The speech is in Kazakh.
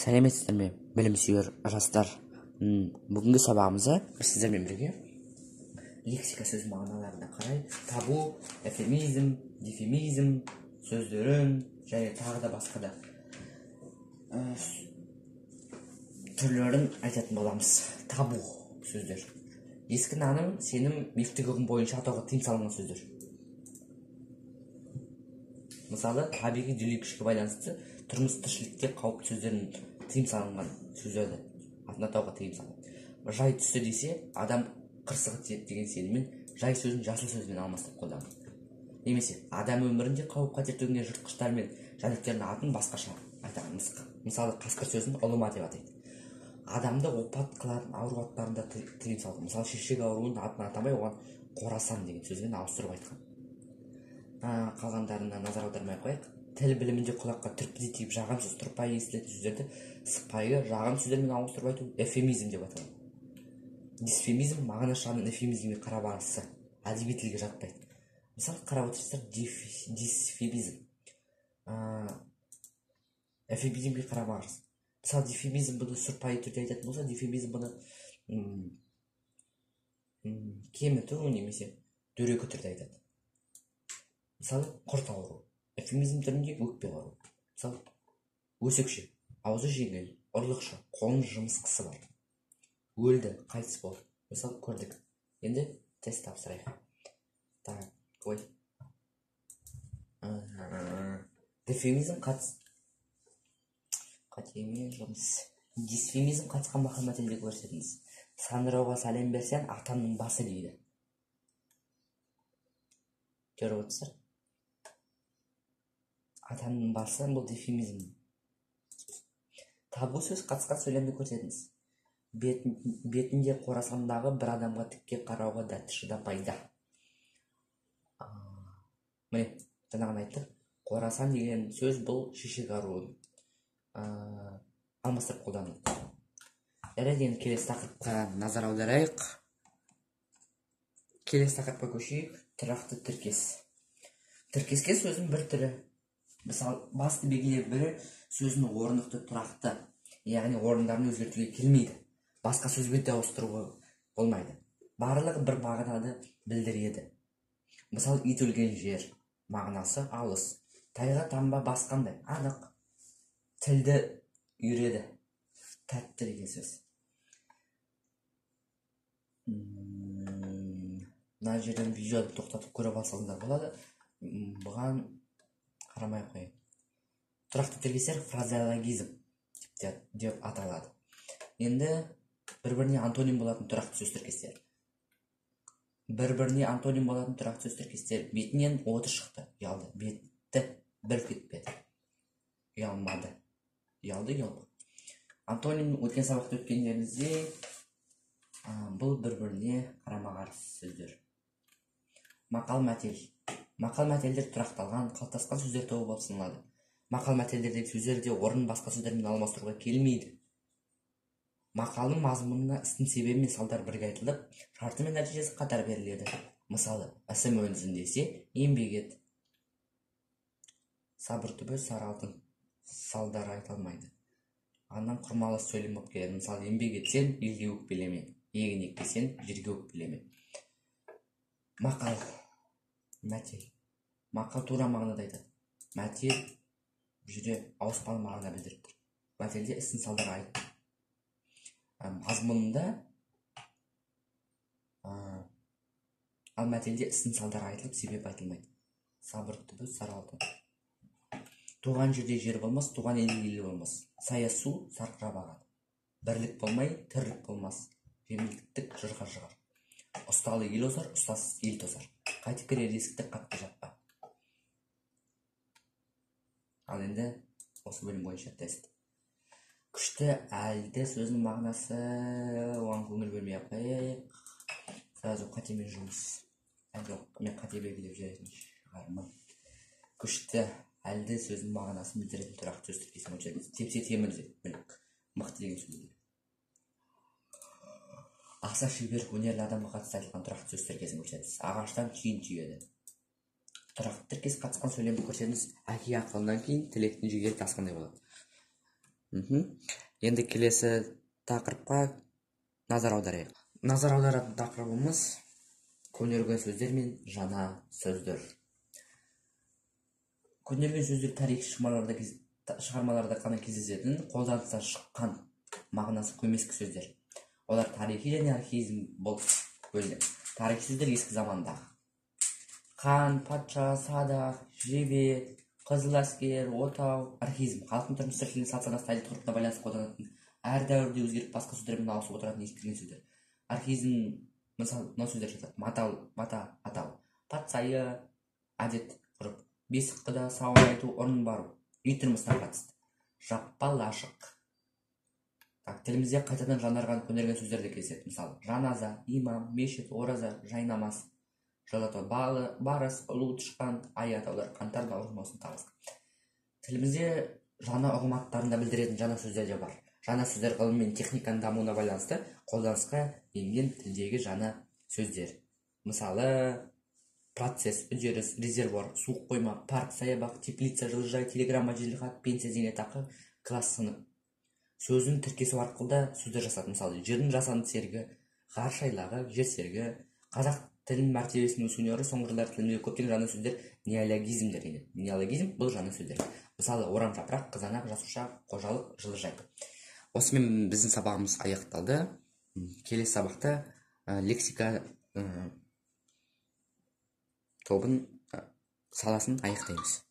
Сәлеметсіздер ме, білім сүйер жастар. Бүгінгі сабағымызда сіздермен бірге лексика сөз мағыналарына қарай табу, эфемизм, дефемизм сөздерін және тағы да басқа да түрлерін айтатын боламыз. Табу сөздер. Ескі наным, сенім, мифтік ұғым бойынша атауға тыйым салынған сөздер. Мысалы, табиғи дүлей күшке байланысты тұрмыс тіршілікте қауіпті сөздерін тыйым салынған сөздерді атауға тыйым салынған. Жай түсті десе, адам қырсығы тиеді деген сеніммен жай сөзін жасыл сөзбен алмастырып қолданады. Немесе адам өмірінде қауіп қатер төнген жыртқыштар мен жәндіктердің атын басқаша айтады. Мысалы, қасқыр сөзін ұлыма деп атайды. Адамды опат қылатын ауру аттарында тыйым салды. Мысалы, шешек ауруын атын атамай, оған қорасан деген сөзбен ауыстырып айтқан. Қалғандарына назар аудармай қояйық. Тіл білімінде құлаққа түрпідей тиіп жағымсыз тұрпайы естілетін сөздерді сыпайы жағым сөздермен ауыстырып айту эвфемизм деп аталады. Дисфемизм мағына жағынан эвфемизмге қарабарысы, әдеби тілге жатпайды. Мысалы, қарап отырсыздар, дисфемизм эвфемизмге қарабарысы. Мысалы, дифемизм бұны сұрпайы түрде айтатын болса, дифемизм бұны кеміту немесе дөрекі түрде айтады. Мысалы, құрт ауру. Эвфемизм түрінде өкпе ауру. Мысалы, өсекші, аузы жеңіл, ұрлықшы, қолын жымысқысы бар. Өлді, қайтыс болды. Мысалы, көрдік. Енді тест тапсырайық. Дефемизм дисфемизм қатысқан мақал мәтелде көрсетіңіз. Сандырауға сәлем берсең, атамның басы дейді. Көріп отырсыздар? Атамның басы бұл дефемизм. Табу сөз қатысқан сөйлемді көрсетіңіз. Бетінде қорасандағы бір адамға тікке қарауға дәтті шыдамайды. Міне, жаңағыны айттық. Қорасан деген сөз бұл шешек ауруын алмастырып қолданылды. Енді келесі тақырыпқа назар аударайық. Келесі тақырыпқа көшейік. Тұрақты тіркес. Тіркеске сөздің бір түрі. Мысалы, басты белгілер бірі сөздің орнықты тұрақты, яғни орындарын өзгертуге келмейді. Басқа сөзбен де ауыстыруға болмайды. Барлығы бір мағынаны білдіреді. Мысалы, ит өлген жер мағынасы алыс. Тайға таңба басқандай, анық. Тілді үйреді. Тәтті деген сөз. Мына жерден видеоды тоқтатып көріп алсаңдар болады. Бұған қарамай қойын. Тұрақты тіркестер фразеологизм деп аталады. Енді бір-біріне антоним болатын тұрақты сөз тіркестер. Бір-біріне антоним болатын тұрақты сөз тіркестер. Бетінен оты шықты, ұялды. Бетті бір кетпеді. Ұялмады. Ұялды, ұялмады. Антоним өткен сабақты өткендеріңізде бұл бір-біріне қарама-қарсы сөздер. Мақал-мәтел. Мақал-мәтелдер тұрақталған, қалыптасқан сөздер тобы болып саналады. Мақал-мәтелдердегі сөздерде орнын басқа сөздермен алмастыруға келмейді. Мақалның мазмұнына істің себебі мен салдар бірге айтылып, шарты мен нәтижесі қатар беріледі. Мысалы, ісім өнсін десе, еңбек ет. Сабыр түбі сары алтын, салдары айтылмайды. Андан құрмалы сөйлем болып келеді. Мысалы, еңбек етсен, елге өкпелеме, егін екпесен, жерге өкпелеме. Мақал, мәтел. Мақал тура мағынада айтады. Мәтел жүре ауыспалы мағына білдіріп тұр. Мәтелде істің салдары айтты. Мазмұнында ал мәтелде істің салдары айтылып, себеп айтылмайды. Сабыр түбі сары алтын. Туған жерде жер болмас, туған елде ел болмас. Сая су сарқырап ағады. Бірлік болмай, тірлік болмас. Жеңілдік жырға жығар. Ұсталы ел озар, ұстасыз ел тозар. Қайтып кірер есікті қатты жаппа. Ал енді осы бөлім бойынша тест. Күшті әлді сөзінің мағынасы, оған көңіл бөлмей қояйық. Сразу қатемен жұмыс. Мен қате белгілеп жүретін шығармын. Күшті әлді сөзінің мағынасын білдіретін тұрақты сөз тіркесін көрсетіңіз. Тепсе темірде, білік, мықты деген сөздер. Аса шебер өнерлі адамға қатысты айтылған тұрақты сөз тіркесін көрсетіңіз. Ағаштан түйін түйеді. Тұрақты тіркес қатысқан сөйлемді көрсетіңіз. Әке ақылынан кейін тілектің жігері тасқандай болады. Енді келесі тақырыпқа назар аударайық. Назар аударатын тақырыбымыз көнерген сөздер мен жаңа сөздер. Көнерген сөздер тарихи шығармаларда ғана кездесетін, қолданыстан шыққан мағынасы көмескі сөздер. Олар тарихи және архаизм болып бөлінеді. Тарихи сөздер ескі замандағы. Қан, патша, садақ, жебе, қызыл әскер, отау. Архаизм халықтың тұрмыс тіршілігіне салт-санасы тәлім ғұрпына байланысты қолданатын, әр дәуірде өзгеріп басқа сөздермен ауысып отыратын ескірген сөздер. Архаизм мысалы мынау сөздер жатады: мата, атау, патсайы, әдет ғұрып, бесік құда, сауын айту, ұрын бару, үй тұрмысына қатысты, жаппа лашық. Тілімізде қайтадан жаңарған көнерген сөздер де кездеседі. Мысалы жаназа, имам, мешіт, ораза, жайнамаз, жалатау, барыс, ұлу, тышқан, ай атаулар, қаңтар, наурыз, маусым, тағы басқа. Тілімізде жаңа ұғым аттарында білдіретін жаңа сөздер де бар. Жаңа сөздер ғылым мен техниканың дамуына байланысты қолданысқа енген тілдегі жаңа сөздер. Мысалы процесс, үдеріс, резервуар, суық қойма, парк, саябақ, теплица, жылыжай, телеграмма, жеделхат, пенсия, зейнетақы, класс, сынып. Сөзін тіркесу арқылы да сөздер жасады. Мысалы жердің жасанды серігі, ғарыш айлағы, жер серігі. Қазақ тілінің мәртебесінің өсуіне орай соңғы жылдары тілімізге көптеген жаңа сөздер неологизмдер енеді. Неологизм бұл жаңа сөздер. Мысалы орам жапырақ, қызанақ, жасуша, қожалық, жылыжай. Осымен біздің сабағымыз аяқталды. Келесі сабақта лексика тобын саласын аяқтаймыз.